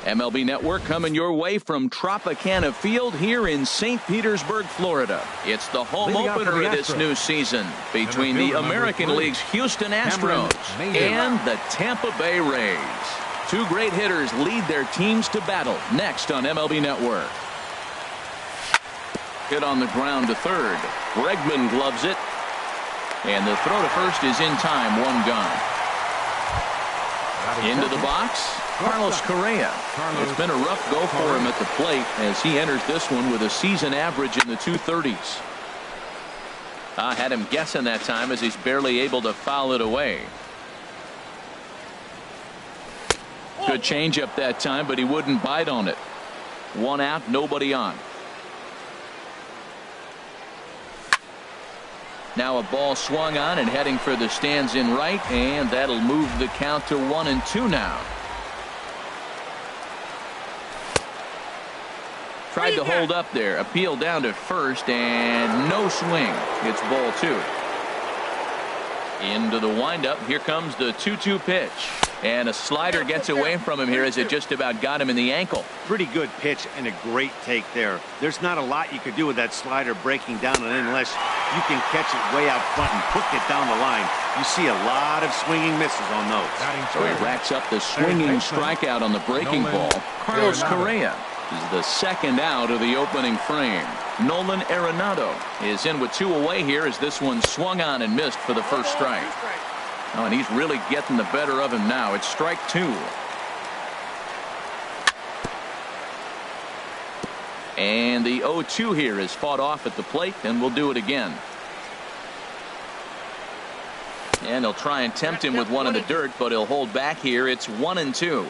MLB Network coming your way from Tropicana Field here in St. Petersburg, Florida. It's the home opener of this new season between the American League's Houston Astros and the Tampa Bay Rays. Two great hitters lead their teams to battle next on MLB Network. Hit on the ground to third. Bregman gloves it. And the throw to first is in time. One gone. Into the box, Carlos Correa. It's been a rough go for him at the plate as he enters this one with a season average in the 230s. I had him guessing that time as he's barely able to foul it away. Good changeup that time, but he wouldn't bite on it. One out, nobody on. Now a ball swung on and heading for the stands in right, and that'll move the count to 1-2 now. Tried to hold up there. Appeal down to first, and no swing. It's ball two. Into the windup. Here comes the 2-2 pitch. And a slider gets away from him here as it just about got him in the ankle. Pretty good pitch and a great take there. There's not a lot you could do with that slider breaking down unless you can catch it way out front and hook it down the line. You see a lot of swinging misses on those. So he racks up the swinging strikeout on the breaking ball. Carlos Correa is the second out of the opening frame. Nolan Arenado is in with two away here as this one swung on and missed for the first strike. Oh, and he's really getting the better of him now. It's strike two. And the 0-2 here is fought off at the plate, and we'll do it again. And he'll try and tempt him with one in the dirt, but he'll hold back here. It's 1-2.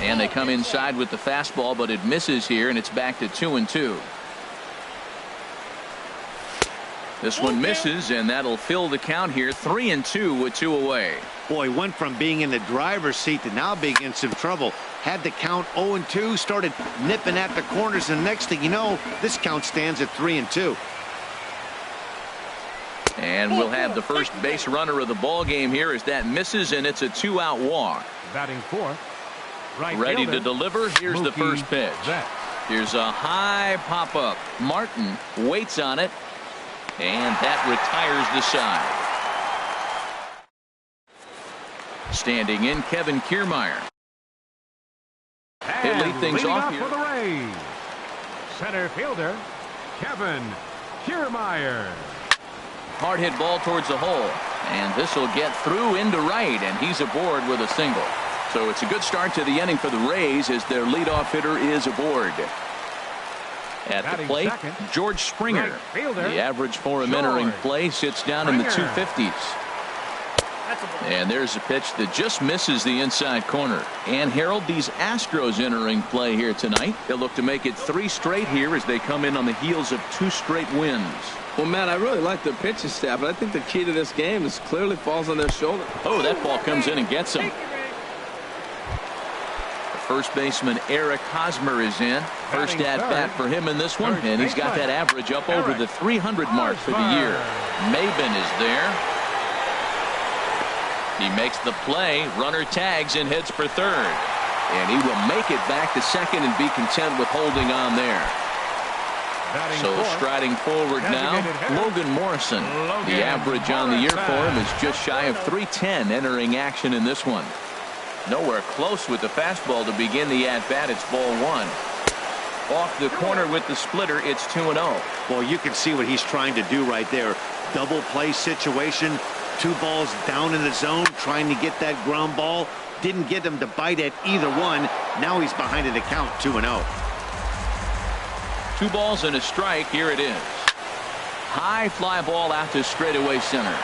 And they come inside with the fastball, but it misses here, and it's back to 2-2. This one misses, and that'll fill the count here. 3-2 with two away. Boy, went from being in the driver's seat to now being in some trouble. Had the count 0-2, started nipping at the corners, and the next thing you know, this count stands at 3-2. And we'll have the first base runner of the ball game here as that misses, and it's a two-out walk. Batting fourth. Right ready fielder, to deliver. Here's the first pitch. Here's a high pop-up. Martin waits on it, and that retires the side. Standing in, Kevin Kiermaier. He'll lead things off here. For the Rays, center fielder Kevin Kiermaier. Hard hit ball towards the hole, and this will get through into right, and he's aboard with a single. So it's a good start to the inning for the Rays as their leadoff hitter is aboard. At the plate, George Springer. The average for him entering play sits down in the 250s. And there's a pitch that just misses the inside corner. And Harold, these Astros entering play here tonight. They'll look to make it 3 straight here as they come in on the heels of 2 straight wins. Well, Matt, I really like the pitching staff, but I think the key to this game is clearly falls on their shoulder. Oh, that ball comes in and gets him. First baseman Eric Hosmer is in. First at bat for him in this one, and he's got that average up over the 300 mark for the year. Maben is there. He makes the play. Runner tags and heads for third. And he will make it back to second and be content with holding on there. So striding forward now, Logan Morrison. The average on the year for him is just shy of 310 entering action in this one. Nowhere close with the fastball to begin the at-bat. It's ball one. Off the corner with the splitter. It's 2-0. Well, you can see what he's trying to do right there. Double play situation. 2 balls down in the zone, trying to get that ground ball. Didn't get him to bite at either one. Now he's behind in the count, 2-0. 2 balls and a strike. Here it is. High fly ball out to straightaway center.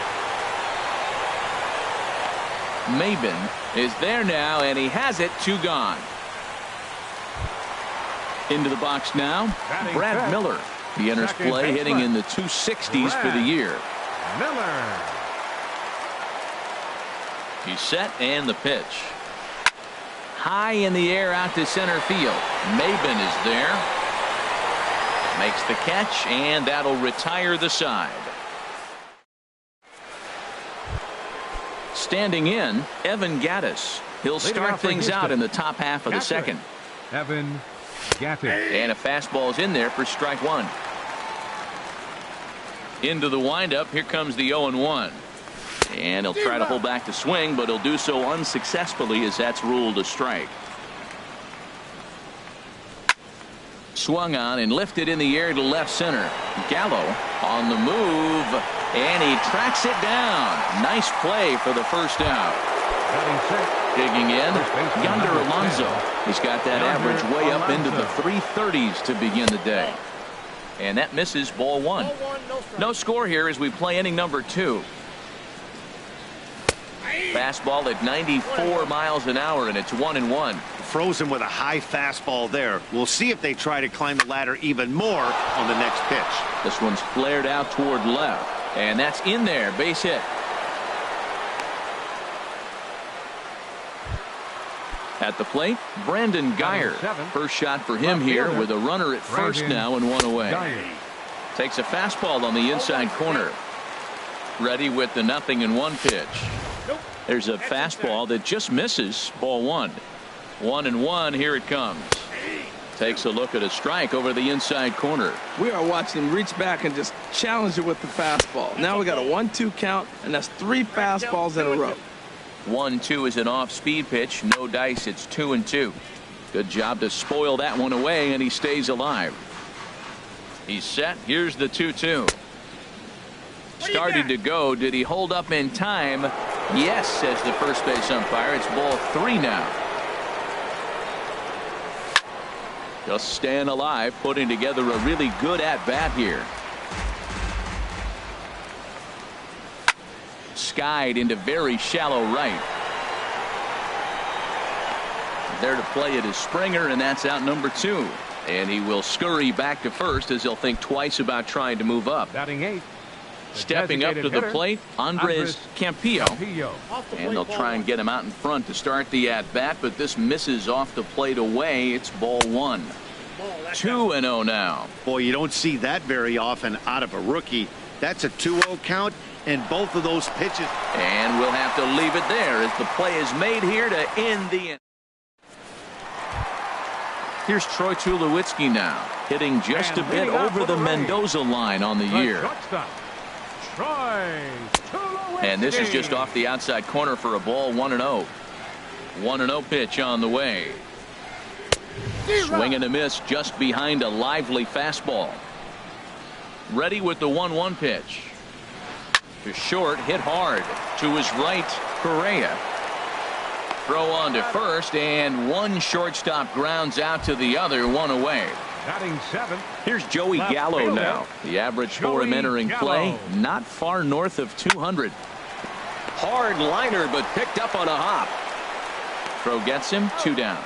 Maben is there now, and he has it. 2 gone. Into the box now, Brad Miller. He enters play hitting in the 260s for the year. Miller. He's set, and the pitch. High in the air out to center field. Maben is there. Makes the catch, and that'll retire the side. Standing in, Evan Gattis. He'll start things out in the top half of the second. Evan Gattis. And a fastball's in there for strike one. Into the windup. Here comes the 0-1. And he'll try to hold back the swing, but he'll do so unsuccessfully as that's ruled a strike. Swung on and lifted in the air to left center. Gallo on the move, and he tracks it down. Nice play for the first out. Digging in, Yonder Alonso. He's got that average way up into the 330s to begin the day. And that misses, ball one. No score here as we play inning number 2. Fastball at 94 miles an hour, and it's 1-1. Frozen with a high fastball there. We'll see if they try to climb the ladder even more on the next pitch. This one's flared out toward left, and that's in there. Base hit. At the plate, Brandon Geyer. First shot for him here with a runner at first now and one away. Takes a fastball on the inside corner. Ready with the 0-1 pitch. There's a fastball that just misses, ball one. 1-1, here it comes. Takes a look at a strike over the inside corner. We are watching him reach back and just challenge it with the fastball. Now we got a 1-2 count, and that's 3 fastballs in a row. 1-2 is an off-speed pitch. No dice. It's 2-2. Good job to spoil that one away, and he stays alive. He's set. Here's the 2-2. Started to go. Did he hold up in time? Yes, says the first base umpire. It's ball 3 now. Just staying alive, putting together a really good at-bat here. Skied into very shallow right. There to play it is Springer, and that's out number 2. And he will scurry back to first as he'll think twice about trying to move up. Batting 8th. Stepping up to the plate, Andres Campillo. And they'll try and get him out in front to start the at-bat, but this misses off the plate away. It's ball 1. 2-0 now. Boy, you don't see that very often out of a rookie. That's a 2-0 count, and both of those pitches. And we'll have to leave it there as the play is made here to end the inning. Here's Troy Tulowitzki now, hitting just a bit over the Mendoza line on the year. And this is just off the outside corner for a ball. 1-0. 1-0 pitch on the way. Swing and a miss just behind a lively fastball. Ready with the 1-1 pitch. To short, hit hard. To his right, Correa. Throw on to first, and one shortstop grounds out to the other, one away. Batting 7th. Here's Joey Gallo now. The average for him entering play, not far north of 200. Hard liner, but picked up on a hop. Throw gets him, 2 down.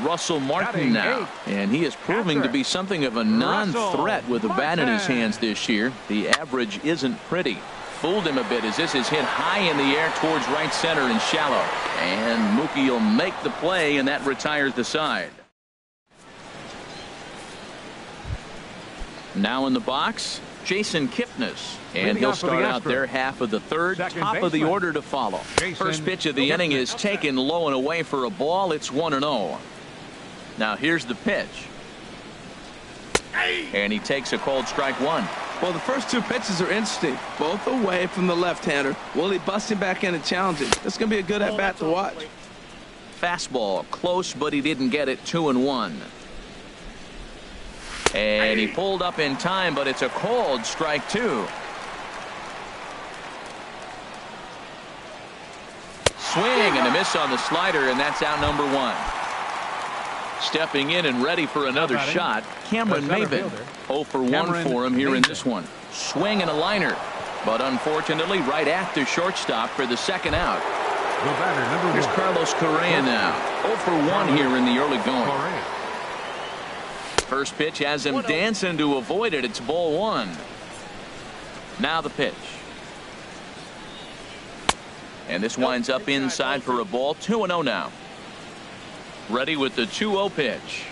Russell Martin now, and he is proving to be something of a non-threat with the bat in his hands this year. The average isn't pretty. Fooled him a bit as this is hit high in the air towards right center and shallow. And Mookie will make the play, and that retires the side. Now in the box, Jason Kipnis. And he'll start out there half of the third, top of the order to follow. First pitch of the inning is taken low and away for a ball. It's 1-0. Now here's the pitch. And he takes a cold strike 1. Well, the first 2 pitches are interesting, both away from the left-hander. Will he bust him back in and challenge him? This is going to be a good at-bat to watch. Fastball close, but he didn't get it. 2-1. And he pulled up in time, but it's a cold strike 2. Swing and a miss on the slider, and that's out number 1. Stepping in and ready for another shot, Cameron Maybin. 0 for 1 for him here in this one. Swing and a liner, but unfortunately right after shortstop for the second out. Here's Carlos Correa now. 0 for 1 here in the early going. First pitch has him dancing to avoid it. It's ball 1. Now the pitch. And this winds up inside for a ball. 2-0 now. Ready with the 2-0 pitch.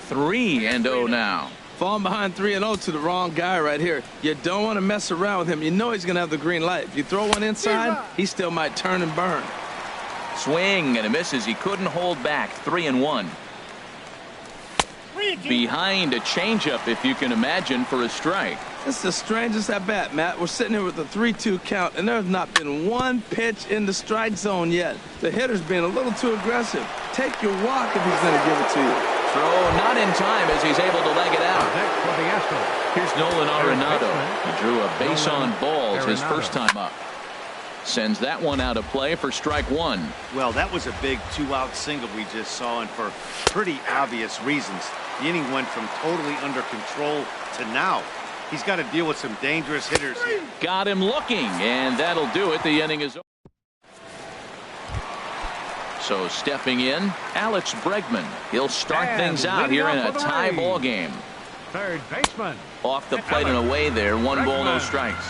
3-0 now. Falling behind 3-0 to the wrong guy right here. You don't want to mess around with him. You know he's going to have the green light. If you throw one inside, he still might turn and burn. Swing and a misses. He couldn't hold back. 3-1. Behind a changeup, if you can imagine, for a strike. This is the strangest at bat, Matt. We're sitting here with a 3-2 count, and there's not been one pitch in the strike zone yet. The hitter's being a little too aggressive. Take your walk if he's going to give it to you. Throw not in time as he's able to leg it out. Here's Nolan Arenado. He drew a base on balls his first time up. Sends that one out of play for strike one. Well, that was a big 2-out single we just saw, and for pretty obvious reasons. The inning went from totally under control to now. He's got to deal with some dangerous hitters. Got him looking, and that'll do it. The inning is over. So stepping in, Alex Bregman. He'll start things out here in a tie ball game. Third baseman. Off the plate and away there. 1 ball, no strikes.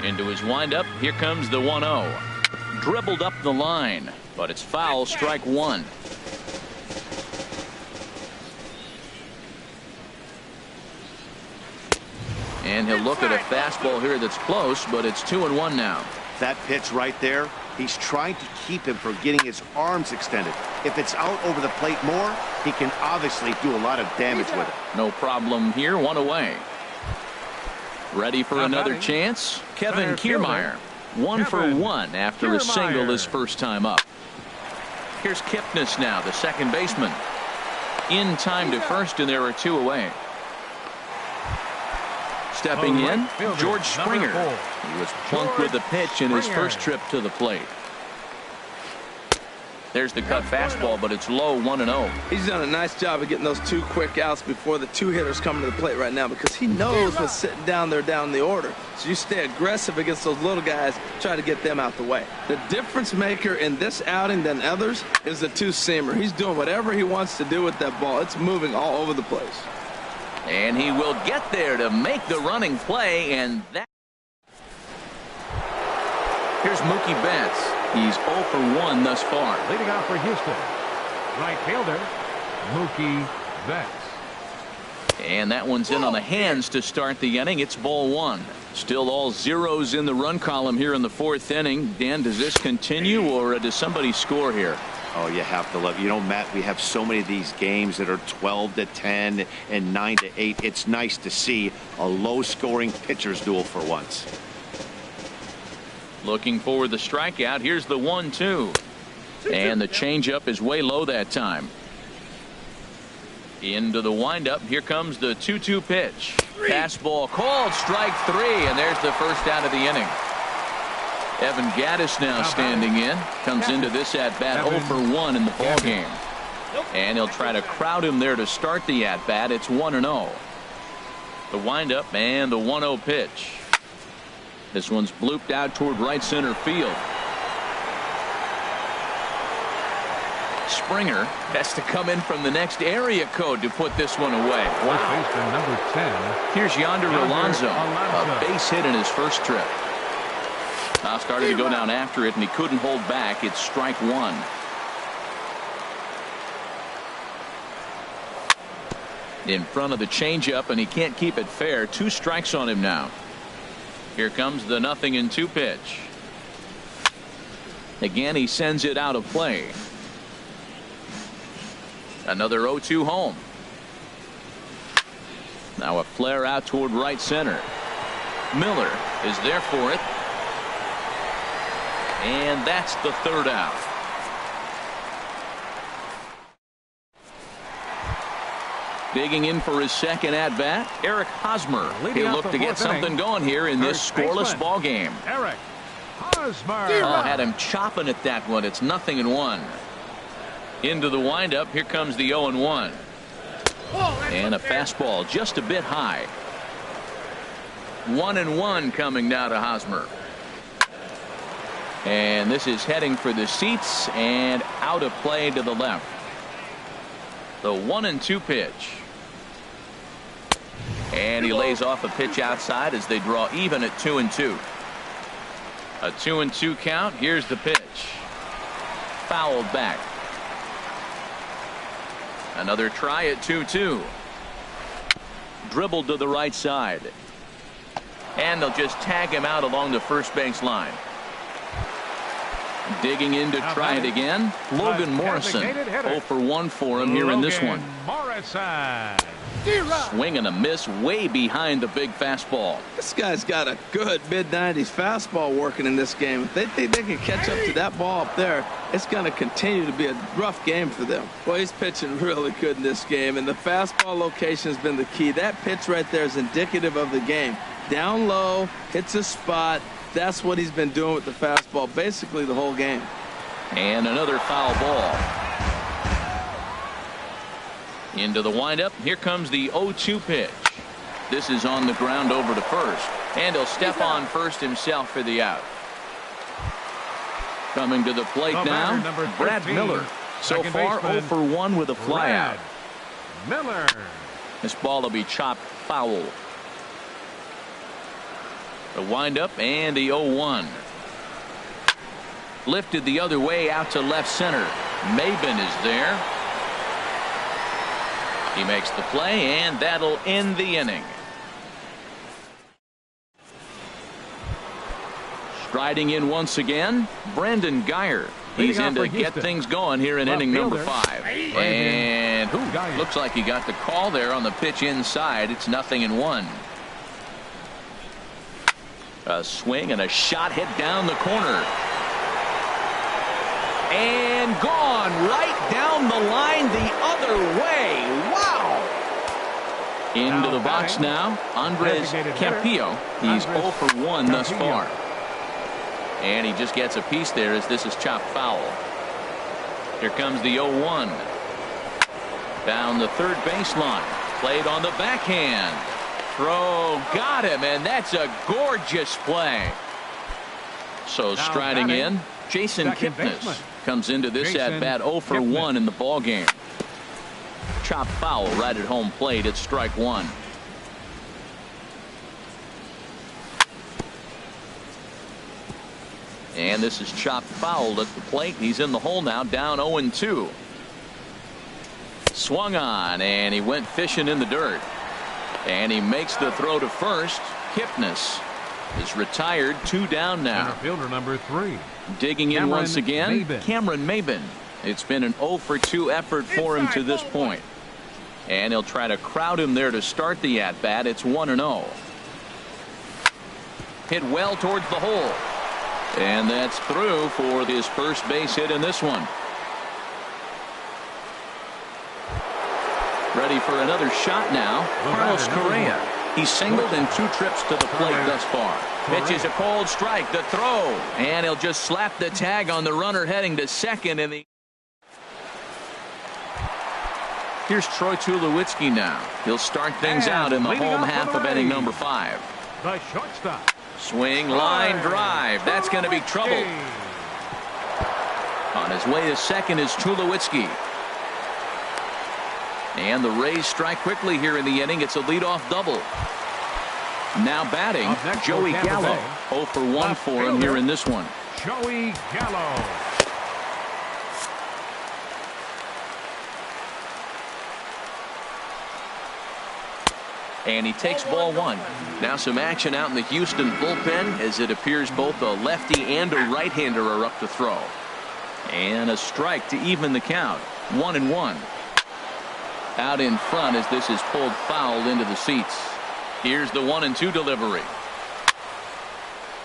Into his windup. Here comes the 1-0. Dribbled up the line, but it's foul. Strike one. And he'll look at a fastball here that's close, but it's 2-1 now. That pitch right there, he's trying to keep him from getting his arms extended. If it's out over the plate more, he can obviously do a lot of damage with it. No problem here. 1 away. Ready for another chance? Kevin Kiermaier. 1 for 1 after a single his first time up. Here's Kipnis now, the second baseman. In time to first, and there are 2 away. Stepping in, George Springer. He was plunked with the pitch in his first trip to the plate. There's the cut fastball, but it's low. 1-0. He's done a nice job of getting those 2 quick outs before the 2 hitters come to the plate right now, because he knows what's sitting down there down the order. So you stay aggressive against those little guys, try to get them out the way. The difference maker in this outing than others is the 2-seamer. He's doing whatever he wants to do with that ball. It's moving all over the place. And he will get there to make the running play, and that. Here's Mookie Betts. He's 0 for 1 thus far. Leading off for Houston, right fielder, Mookie Betts. And that one's in on the hands to start the inning. It's ball 1. Still all zeros in the run column here in the 4th inning. Dan, does this continue, or does somebody score here? Oh, you have to love. You know, Matt, we have so many of these games that are 12-10 and 9-8. It's nice to see a low-scoring pitcher's duel for once. Looking for the strikeout. Here's the 1-2. And the changeup is way low that time. Into the windup. Here comes the 2-2 pitch. Fastball called. Strike 3. And there's the first out of the inning. Evan Gattis now standing in. Comes into this at-bat 0 for 1 in the ball game. And he'll try to crowd him there to start the at-bat. It's 1-0. The windup and the 1-0 pitch. This one's blooped out toward right center field. Springer has to come in from the next area code to put this one away. Wow. Number 10. Here's Yonder Alonso. A base hit in his first trip. Now started to go down after it, and he couldn't hold back. It's strike 1. In front of the changeup, and he can't keep it fair. 2 strikes on him now. Here comes the 0-2 pitch. Again, he sends it out of play. Another 0-2 home. Now a flare out toward right center. Miller is there for it. And that's the 3rd out. Digging in for his second at-bat, Eric Hosmer. He'll look to get something going here in this scoreless ball game. Eric Hosmer. Oh, had him chopping at that one. It's 0-1. Into the windup. Here comes the 0-1. And a fastball just a bit high. 1-1 coming now to Hosmer. And this is heading for the seats and out of play to the left. The 1-2 pitch. And he lays off a pitch outside as they draw even at 2-2. A 2-2 count. Here's the pitch. Fouled back. Another try at 2-2. Dribbled to the right side. And they'll just tag him out along the first base line. Digging in to try it again. Logan Morrison. 0 for 1 for him here in this one. Swing and a miss way behind the big fastball. This guy's got a good mid-90s fastball working in this game. If they think they can catch up to that ball up there, it's going to continue to be a rough game for them. Well, he's pitching really good in this game, and the fastball location has been the key. That pitch right there is indicative of the game. Down low, hits a spot. That's what he's been doing with the fastball basically the whole game. And another foul ball. Into the windup. Here comes the 0-2 pitch. This is on the ground over to first. And he'll step on first himself for the out. Coming to the plate now, Brad Miller. So far 0 for 1 with a flyout. Miller. This ball will be chopped foul. The windup and the 0-1. Lifted the other way out to left center. Maben is there. He makes the play, and that'll end the inning. Striding in once again, Brandon Geyer. He's in to get things going here in inning number 5. And looks like he got the call there on the pitch inside. It's 0-1. A swing and a shot hit down the corner. And gone right down the line the other way. Wow. Into the box now, Andres Campillo. He's 0 for 1 thus far. And he just gets a piece there as this is chopped foul. Here comes the 0-1. Down the third baseline. Played on the backhand. Throw got him, and that's a gorgeous play. So striding in, Jason Kipnis comes into this at bat 0 for 1 in the ball game. Chopped foul right at home plate at strike 1. And this is chopped foul at the plate. He's in the hole now, down 0-2. Swung on, and he went fishing in the dirt. And he makes the throw to first. Kipnis is retired, 2 down now. Fielder number 3. Digging in once again, Cameron Maben. It's been an 0 for 2 effort for him to this point. And he'll try to crowd him there to start the at-bat. It's 1-0. Hit well towards the hole. And that's through for his first base hit in this one. Ready for another shot now. Carlos Correa. He's singled in 2 trips to the plate thus far. Pitch is a cold strike. The throw. And he'll just slap the tag on the runner heading to second in the. Here's Troy Tulowitzki now. He'll start things out in the home half of inning number 5. The shortstop. Swing, line drive. That's going to be trouble. On his way to second is Tulowitzki. And the Rays strike quickly here in the inning. It's a leadoff double. Now batting, Joey Gallo. 0 for 1 for him here in this one. Joey Gallo. And he takes ball 1. Now some action out in the Houston bullpen as it appears both a lefty and a right-hander are up to throw. And a strike to even the count. 1-1. Out in front as this is pulled foul into the seats. Here's the 1-2 delivery.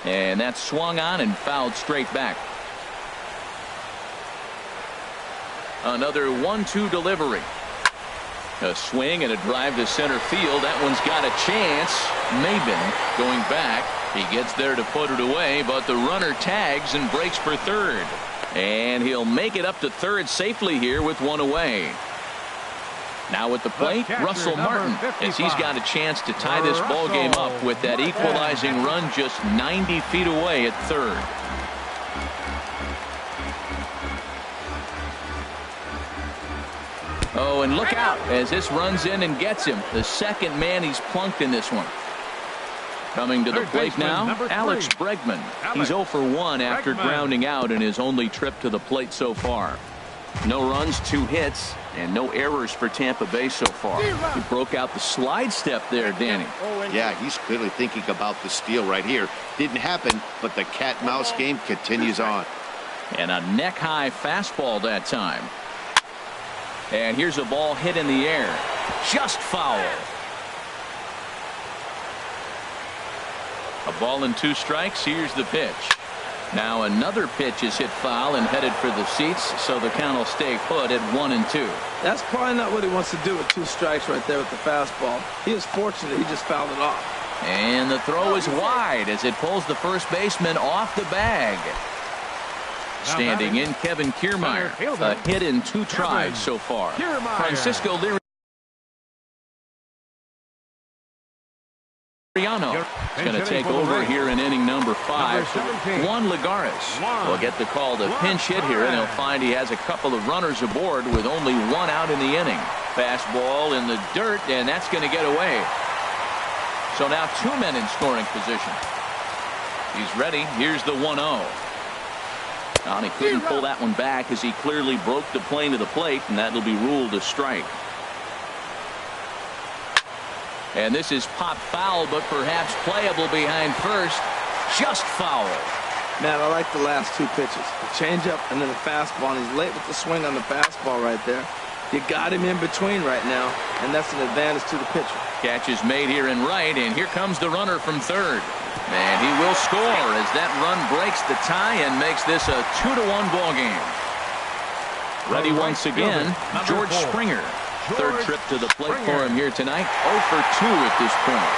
And that's swung on and fouled straight back. Another 1-2 delivery. A swing and a drive to center field. That one's got a chance. Maben going back. He gets there to put it away, but the runner tags and breaks for third. And he'll make it up to third safely here with 1 away. Now at the plate, Russell Martin, as he's got a chance to tie this ball game up with that equalizing run just 90 feet away at third. Oh, and look out as this runs in and gets him. The second man he's plunked in this one. Coming to the plate now, Alex Bregman. He's 0 for 1 after grounding out in his only trip to the plate so far. No runs, 2 hits, and no errors for Tampa Bay so far. He broke out the slide step there, Danny. Yeah, he's clearly thinking about the steal right here. Didn't happen, but the cat-mouse game continues on. And a neck-high fastball that time. And here's a ball hit in the air. Just foul. A ball and 2 strikes. Here's the pitch. Now another pitch is hit foul and headed for the seats, so the count will stay put at 1-2. That's probably not what he wants to do with 2 strikes right there with the fastball. He is fortunate he just fouled it off. And the throw is wide as it pulls the first baseman off the bag. Standing in, Kevin Kiermaier. A hit in 2 tries so far. Francisco Liriano is going to take over here in inning number 5. Juan Lagares will get the call to pinch hit here, and he'll find he has a couple of runners aboard with only 1 out in the inning. Fastball in the dirt, and that's going to get away. So now 2 men in scoring position. He's ready. Here's the 1-0. And he couldn't pull that one back as he clearly broke the plane to the plate, and that'll be ruled a strike. And this is pop foul, but perhaps playable behind first. Just foul. Man, I like the last 2 pitches. The changeup and then the fastball, and he's late with the swing on the fastball right there. You got him in between right now, and that's an advantage to the pitcher. Catch is made here in right, and here comes the runner from third. And he will score as that run breaks the tie and makes this a 2-1 ball game. Ready once again, George Springer. Third trip to the plate for him here tonight. 0 for 2 at this point.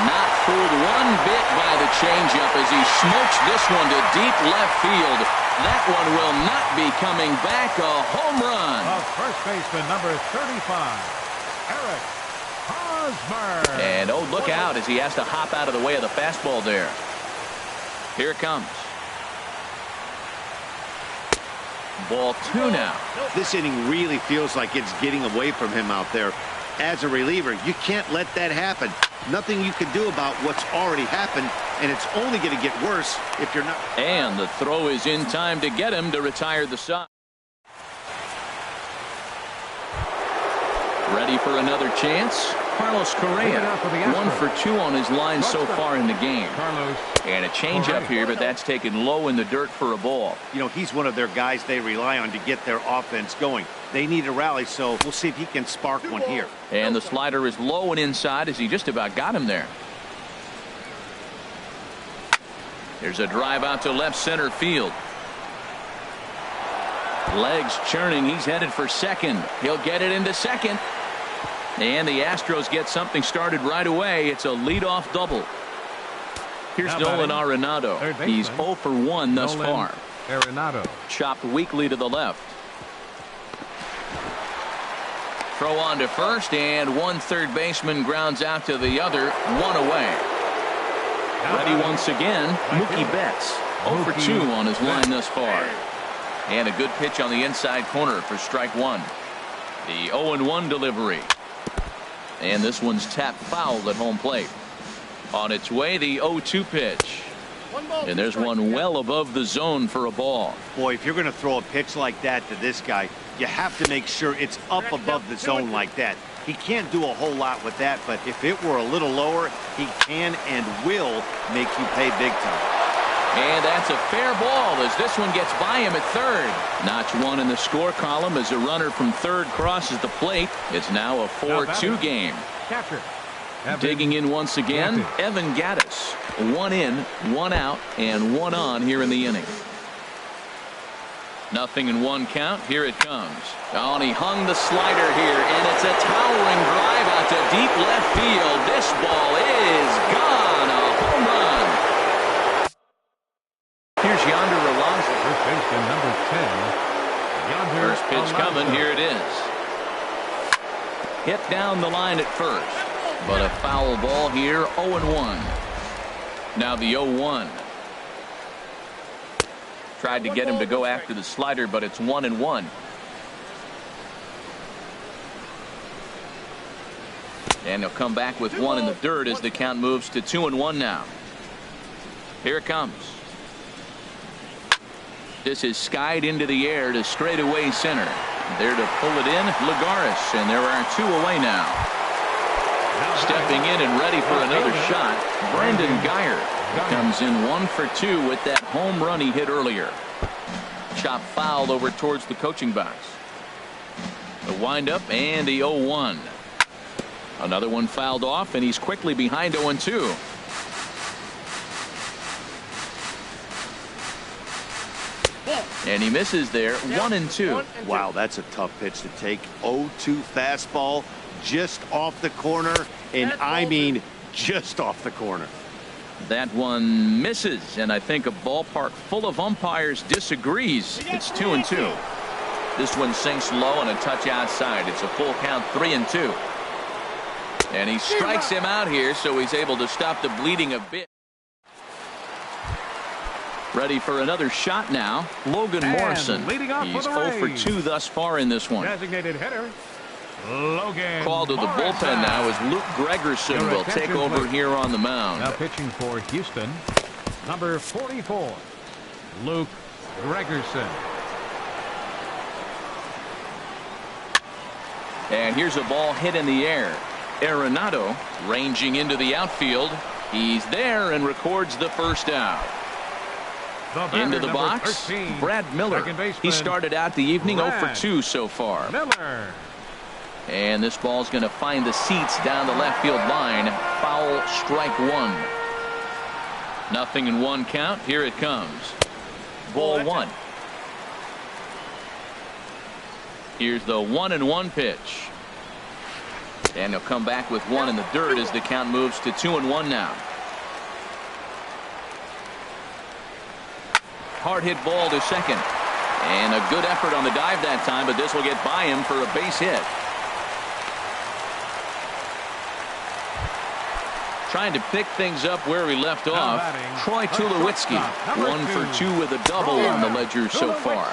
Not fooled one bit by the changeup as he smokes this one to deep left field. That one will not be coming back. A home run. First baseman number 35, Eric Hosmer. And oh, look out as he has to hop out of the way of the fastball there. Here it comes. Ball 2 now. This inning really feels like it's getting away from him out there. As a reliever, you can't let that happen. Nothing you can do about what's already happened, and it's only going to get worse if you're not. And the throw is in time to get him to retire the side. Ready for another chance. Carlos Correa, 1 for 2 on his line so far in the game. And a changeup here, but that's taken low in the dirt for a ball. You know, he's one of their guys they rely on to get their offense going. They need a rally, so we'll see if he can spark one here. And the slider is low and inside as he just about got him there. There's a drive out to left center field. Legs churning. He's headed for second. He'll get it into second. And the Astros get something started right away. It's a leadoff double. Here's Nolan Arenado. He's 0 for 1 thus far. Arenado. Chopped weakly to the left. Throw on to first, and one third baseman grounds out to the other. 1 away. Ready once again, Mookie Betts. 0 for 2 on his line thus far. And a good pitch on the inside corner for strike 1. The 0-1 delivery. And this one's tapped foul at home plate. On its way, the 0-2 pitch. And there's one well above the zone for a ball. Boy, if you're going to throw a pitch like that to this guy, you have to make sure it's up above the zone like that. He can't do a whole lot with that, but if it were a little lower, he can and will make you pay big time. And that's a fair ball as this one gets by him at third. Notch 1 in the score column as a runner from third crosses the plate. It's now a 4-2 game. Digging in once again, Evan Gattis. 1 in, 1 out, and 1 on here in the inning. 0-1 count. Here it comes. Oh, and he hung the slider here, and it's a towering drive out to deep left field. This ball is gone. A home run. Here's Yonder Alonso. First baseman number 10. Yonder First pitch Alonso. coming. Here it is. Hit down the line at first, but a foul ball here. 0-1. Now the 0-1. Tried to get him to go after the slider, but it's 1-1. And he'll come back with 1 in the dirt as the count moves to 2-1 now. Here it comes. This is skied into the air to straightaway center. There to pull it in, Lagares, and there are 2 away now. Stepping in and ready for another shot, Brandon Geyer comes in 1 for 2 with that home run he hit earlier. Chop foul over towards the coaching box. The windup and the 0-1. Another one fouled off, and he's quickly behind 0-2. And he misses there, 1-2. Wow, that's a tough pitch to take. 0-2 fastball just off the corner, and I mean just off the corner. That one misses, and I think a ballpark full of umpires disagrees. It's 2-2. This one sinks low and a touch outside. It's a full count, 3-2. And he strikes him out here, so he's able to stop the bleeding a bit. Ready for another shot now, Logan Morrison. He's 0 for 2 thus far in this one. Designated hitter, Logan Called to the bullpen now as Luke Gregerson will take over here on the mound. Now pitching for Houston, number 44, Luke Gregerson. And here's a ball hit in the air. Arenado ranging into the outfield. He's there and records the first out. Into the box, 13, Brad Miller. He started out the evening 0 for 2 so far. Miller. And this ball's going to find the seats down the left field line. Foul, strike 1. 0-1 count. Here it comes. Ball 1. Here's the 1-1 pitch. And he'll come back with 1 in the dirt as the count moves to 2-1 now. Hard hit ball to second. And a good effort on the dive that time, but this will get by him for a base hit. Trying to pick things up where we left off. Troy Tulowitzki, 1 for 2 with a double on the ledger so far.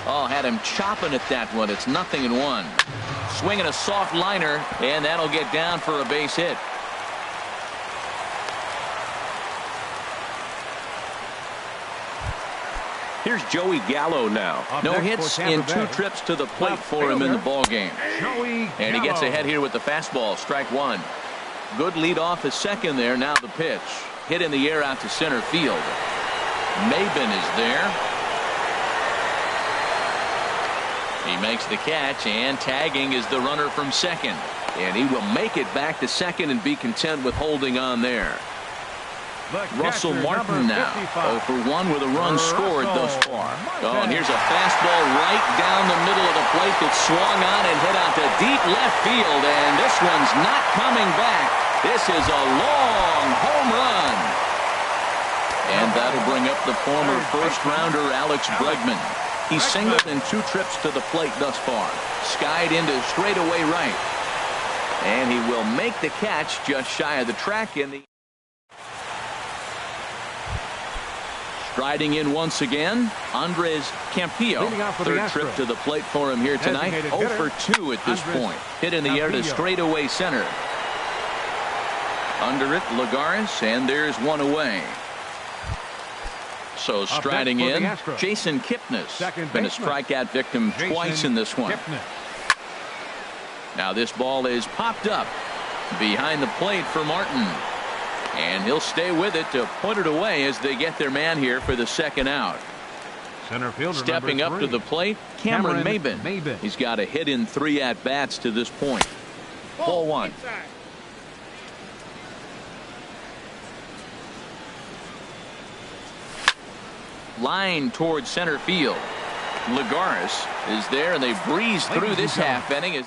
Oh, had him chopping at that one. It's 0-1. Swinging a soft liner, and that'll get down for a base hit. Here's Joey Gallo now. No hits in 2 trips to the plate for him in the ball game. And he gets ahead here with the fastball. Strike 1. Good lead off his second there. Now the pitch. Hit in the air out to center field. Maben is there. He makes the catch, and tagging is the runner from second. And he will make it back to second and be content with holding on there. Russell Martin now 0 for 1 with a run scored thus far. Oh, and here's a fastball right down the middle of the plate that swung on and hit out to deep left field, and this one's not coming back. This is a long home run. And that'll bring up the former first-rounder Alex Bregman. He's singled in 2 trips to the plate thus far. Skied into straightaway right. And he will make the catch just shy of the track in the... Striding in once again, Andres Campillo. 3rd trip to the plate for him here tonight. 0 for 2 at this point. Hit in the air to straightaway center. Under it, Lagares, and there's 1 away. So striding in, Jason Kipnis. Been a strikeout victim twice in this one. Now this ball is popped up behind the plate for Martin. And he'll stay with it to put it away as they get their man here for the second out. Center fielder stepping up to the plate, Cameron Maben. He's got a hit in 3 at-bats to this point. Ball 1. Line towards center field. Lagares is there, and they breeze through this half inning.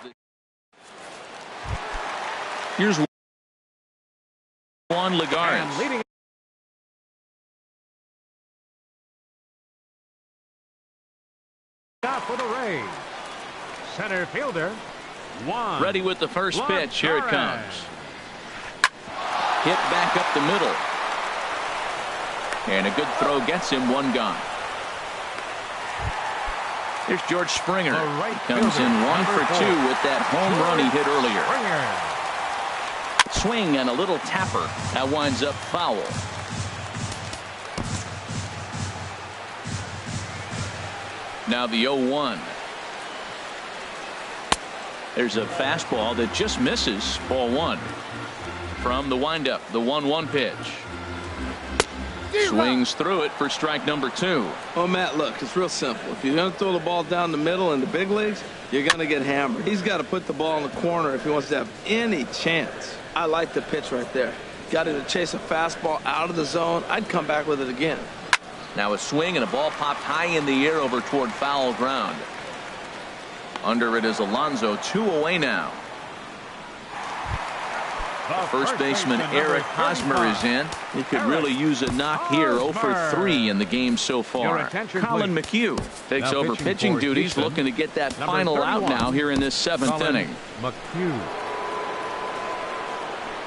Here's Juan Lagares. For the Rays. Center fielder, Juan. Ready with the first pitch. Here it comes. Hit back up the middle. And a good throw gets him 1 gone. Here's George Springer. Comes in 1 for 2 with that home run he hit earlier. Swing and a little tapper. That winds up foul. Now the 0-1. There's a fastball that just misses. Ball 1. From the windup, the 1-1 pitch. Swings through it for strike number 2. Well, Matt, look, it's real simple. If you're going to throw the ball down the middle in the big leagues, you're going to get hammered. He's got to put the ball in the corner if he wants to have any chance. I like the pitch right there. Got him to chase a fastball out of the zone. I'd come back with it again. Now a swing and a ball popped high in the air over toward foul ground. Under it is Alonso. 2 away now. First baseman Eric Hosmer is in. He could really use a knock here. 0 for 3 in the game so far. Colin McHugh takes over pitching duties, looking to get that final out now here in this 7th inning.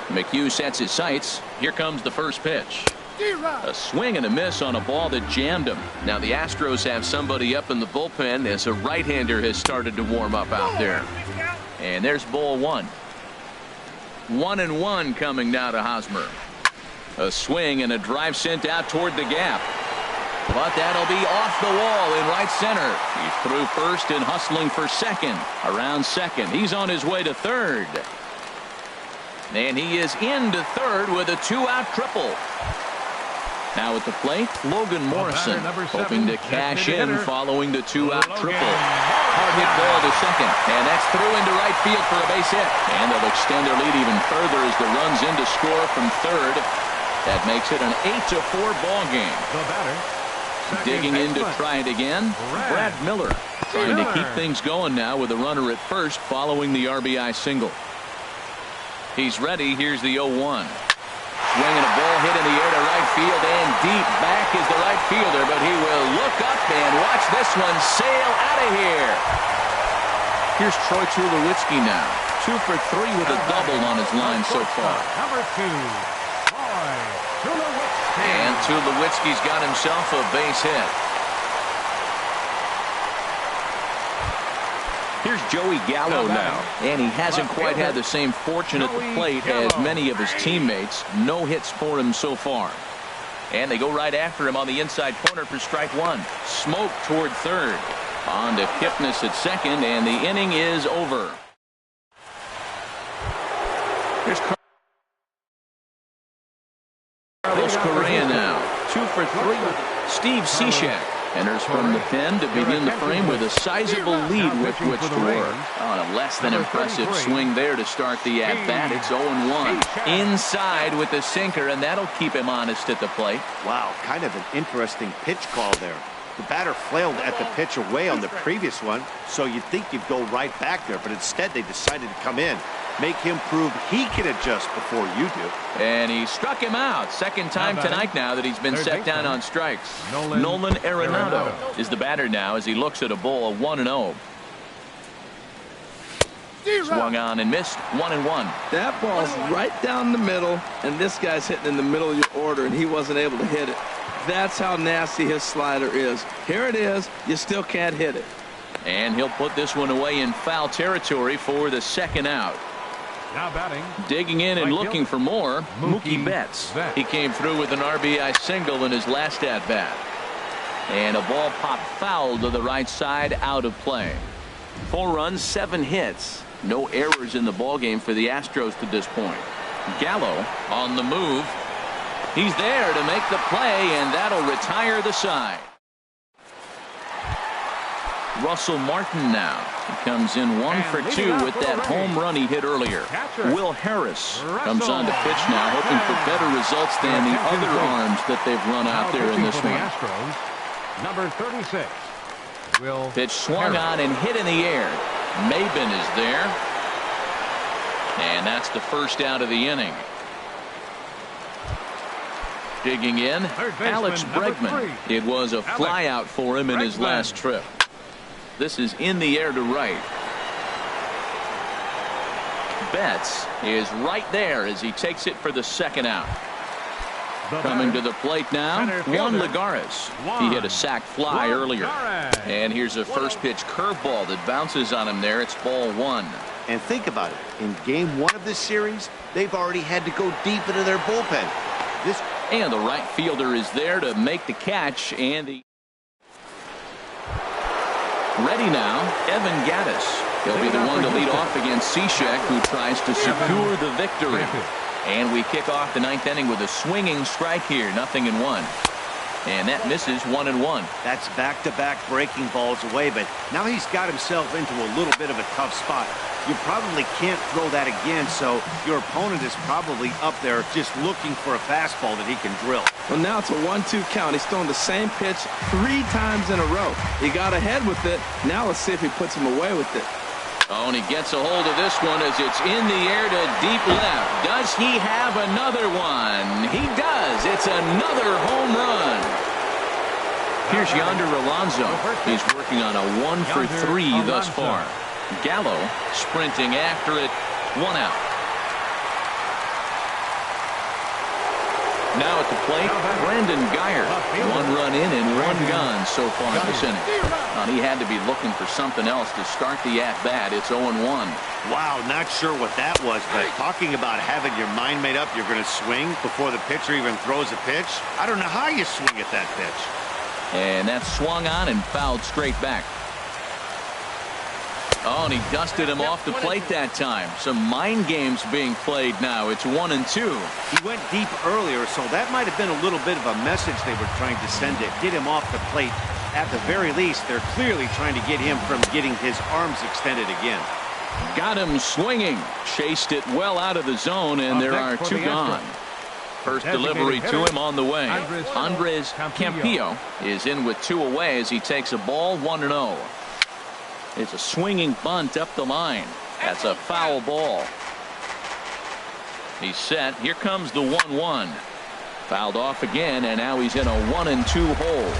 McHugh sets his sights. Here comes the first pitch. A swing and a miss on a ball that jammed him. Now the Astros have somebody up in the bullpen as a right-hander has started to warm up out there. And there's ball 1. 1-1 coming now to Hosmer. A swing and a drive sent out toward the gap. But that'll be off the wall in right center. He's through first and hustling for second. Around second. He's on his way to third. And he is into third with a 2-out triple. Now at the plate, Logan Morrison hoping to cash in following the 2-out triple. Hard hit ball to second, and that's through into right field for a base hit. And they'll extend their lead even further as the runs in to score from third. That makes it an 8-4 ball game. Digging in to try it again, Brad Miller trying to keep things going now with a runner at first following the RBI single. He's ready. Here's the 0-1. Swinging a ball hit in the air to right field, and deep back is the right fielder, but he will look up and watch this one sail out of here. Here's Troy Tulowitzki now. 2 for 3 with a double on his line so far. Number 2, Troy Tulowitzki. And Tulowitzki's got himself a base hit. Here's Joey Gallo now, and he hasn't quite had the same fortune at the plate as many of his teammates. No hits for him so far. And they go right after him on the inside corner for strike 1. Smoke toward third. On to Kipnis at second, and the inning is over. Here's Carlos Correa now. 2 for 3. Steve Cishek enters from the pen to begin the frame with a sizable lead with which to work. On a less than impressive swing there to start the at-bat. It's 0-1. Inside with the sinker, and that'll keep him honest at the plate. Wow, kind of an interesting pitch call there. The batter flailed at the pitch away on the previous one, so you'd think you'd go right back there, but instead they decided to come in. Make him prove he can adjust before you do. And he struck him out. Second time tonight now that he's been set down on strikes. Nolan Arenado is the batter now as he looks at a ball 1-0. Swung on and missed. 1-1. That ball's right down the middle, and this guy's hitting in the middle of your order, and he wasn't able to hit it. That's how nasty his slider is. Here it is. You still can't hit it. And he'll put this one away in foul territory for the second out. Now batting. Digging in and looking for more, Mookie Betts. He came through with an RBI single in his last at-bat. And a ball popped foul to the right side, out of play. 4 runs, 7 hits. No errors in the ballgame for the Astros to this point. Gallo on the move. He's there to make the play, and that'll retire the side. Russell Martin now. He comes in 1 for 2 with that home run he hit earlier. Will Harris comes on to pitch now, hoping for better results than the other arms that they've run out there in this one. Number 36. Will Pitch swung on and hit in the air. Maben is there. And that's the first out of the inning. Digging in, Alex Bregman. It was a flyout for him in his last trip. This is in the air to right. Betts is right there as he takes it for the second out. Coming to the plate now, Juan Lagares. He hit a sac fly earlier. And here's a first pitch curveball that bounces on him there. It's ball 1. And think about it. In game 1 of this series, they've already had to go deep into their bullpen. And the right fielder is there to make the catch, and Ready now, Evan Gaddis. He'll be the one to lead off against Cishek, who tries to secure the victory. And we kick off the ninth inning with a swinging strike here, 0-1. And that misses 1-1. That's back-to-back breaking balls away, but now he's got himself into a little bit of a tough spot. You probably can't throw that again, so your opponent is probably up there just looking for a fastball that he can drill. Well, now it's a 1-2 count. He's throwing the same pitch 3 times in a row. He got ahead with it. Now let's see if he puts him away with it. Oh, and he gets a hold of this one as it's in the air to deep left. Does he have another one? He does. It's another home run. Here's Yonder Alonso. He's working on a 1-for-3 thus far. Gallo sprinting after it. 1 out. Now at the plate, Brandon Geyer. 1 run in and 1 gone so far this inning. And he had to be looking for something else to start the at-bat. It's 0-1. Wow, not sure what that was, but talking about having your mind made up you're going to swing before the pitcher even throws a pitch. I don't know how you swing at that pitch. And that's swung on and fouled straight back. Oh, and he dusted him off the plate that time. Some mind games being played now. It's 1-2. He went deep earlier, so that might have been a little bit of a message they were trying to send to get him off the plate. At the very least, they're clearly trying to get him from getting his arms extended again. Got him swinging. Chased it well out of the zone, and there are 2 gone. First delivery to him on the way. Andres Campillo is in with 2 away as he takes a ball 1-0. It's a swinging bunt up the line. That's a foul ball. He's set. Here comes the 1-1. Fouled off again, and now he's in a 1-2 hole.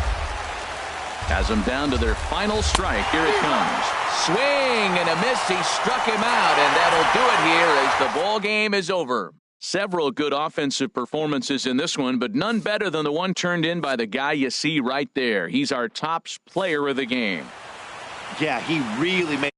Has them down to their final strike. Here it comes. Swing and a miss. He struck him out, and that'll do it here as the ball game is over. Several good offensive performances in this one, but none better than the one turned in by the guy you see right there. He's our top player of the game. Yeah, he really made